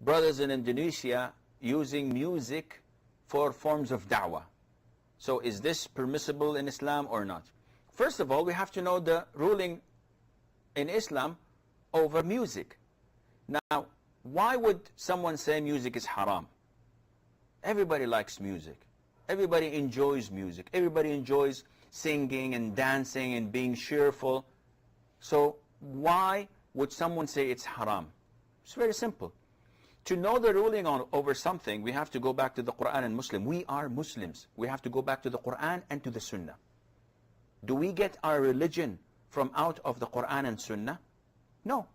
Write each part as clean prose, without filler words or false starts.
brothers in Indonesia using music for forms of da'wah. So is this permissible in Islam or not? First of all, we have to know the ruling in Islam over music. Now, why would someone say music is haram? Everybody likes music. Everybody enjoys music. Everybody enjoys singing and dancing and being cheerful. So why would someone say it's haram? It's very simple. To know the ruling over something, we have to go back to the Quran and Muslim. We are Muslims. We have to go back to the Quran and to the Sunnah. Do we get our religion from out of the Quran and Sunnah? No.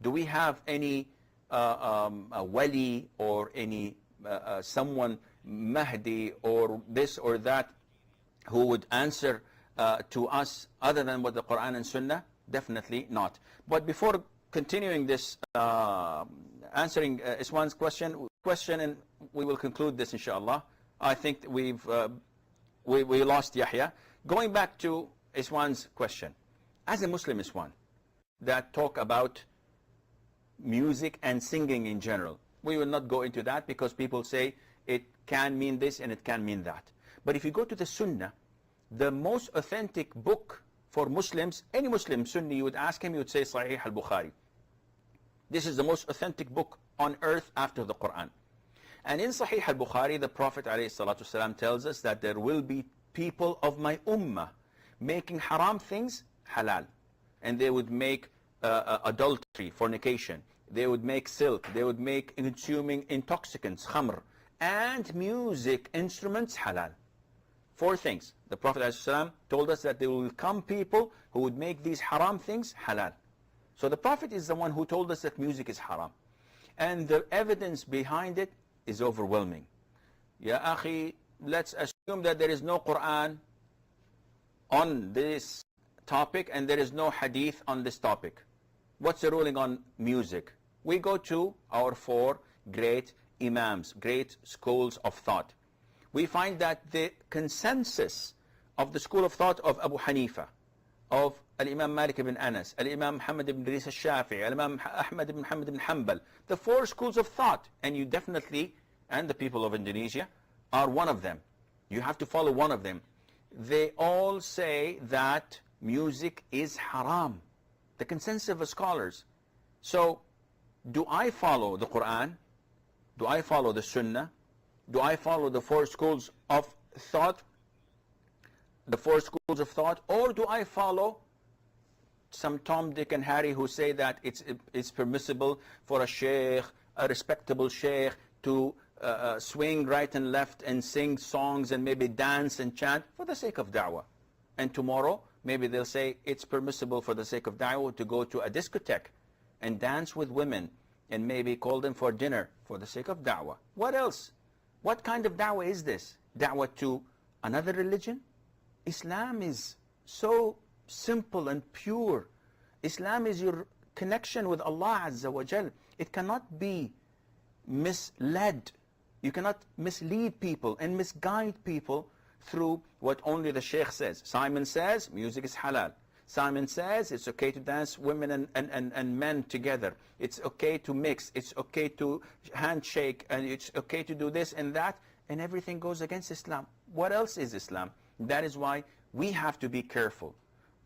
Do we have any a wali or any someone Mahdi or this or that who would answer to us other than what the Quran and Sunnah? Definitely not. But before continuing this, answering Iswan's question, and we will conclude this inshallah. I think we lost Yahya. Going back to Iswan's question, as a Muslim Iswan that talk about music and singing in general, we will not go into that because people say it can mean this and it can mean that. But if you go to the Sunnah, the most authentic book for Muslims, any Muslim Sunni, you would ask him, you would say Sahih al-Bukhari. This is the most authentic book on earth after the Quran. And in Sahih al-Bukhari, the Prophet ﷺ tells us that there will be people of my ummah making haram things halal. And they would make adultery, fornication. They would make silk. They would make consuming intoxicants, khamr. And music instruments halal. 4 things. The Prophet ﷺ told us that there will come people who would make these haram things halal. So the Prophet is the one who told us that music is haram. And the evidence behind it is overwhelming. Ya akhi, let's assume that there is no Quran on this topic and there is no hadith on this topic. What's the ruling on music? We go to our 4 great imams, great schools of thought. We find that the consensus of the school of thought of Abu Hanifa, of Al-Imam Malik ibn Anas, Al-Imam Muhammad ibn Idris al-Shafi'i, Al-Imam Ahmad ibn Muhammad ibn Hanbal, the 4 schools of thought, and you definitely, and the people of Indonesia, are one of them. You have to follow one of them. They all say that music is haram. The consensus of the scholars. So, do I follow the Quran? Do I follow the Sunnah? Do I follow the 4 schools of thought? The 4 schools of thought? Or do I follow some Tom, Dick, and Harry who say that it's permissible for a sheikh, a respectable sheikh, to swing right and left and sing songs and maybe dance and chant for the sake of da'wah? And tomorrow, maybe they'll say it's permissible for the sake of da'wah to go to a discotheque and dance with women and maybe call them for dinner for the sake of da'wah. What else? What kind of da'wah is this? Da'wah to another religion? Islam is so simple and pure. Islam is your connection with Allah Azza wa Jal. It cannot be misled. You cannot mislead people and misguide people through what only the sheikh says. Simon says music is halal. Simon says it's okay to dance women and men together. It's okay to mix. It's okay to handshake. And it's okay to do this and that. And everything goes against Islam. What else is Islam? That is why we have to be careful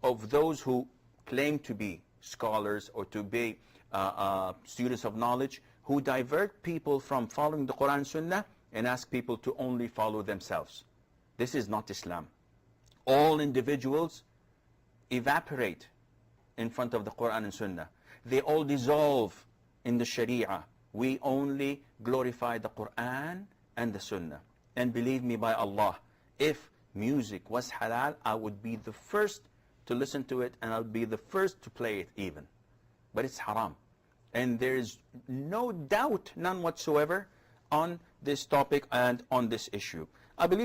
of those who claim to be scholars or to be students of knowledge, who divert people from following the Quran and Sunnah and ask people to only follow themselves. This is not Islam. All individuals evaporate in front of the Quran and Sunnah. They all dissolve in the Sharia. We only glorify the Quran and the Sunnah. And believe me by Allah, if music was halal, I would be the first to listen to it and I'll be the first to play it even. But it's haram. And there is no doubt, none whatsoever, on this topic and on this issue. I believe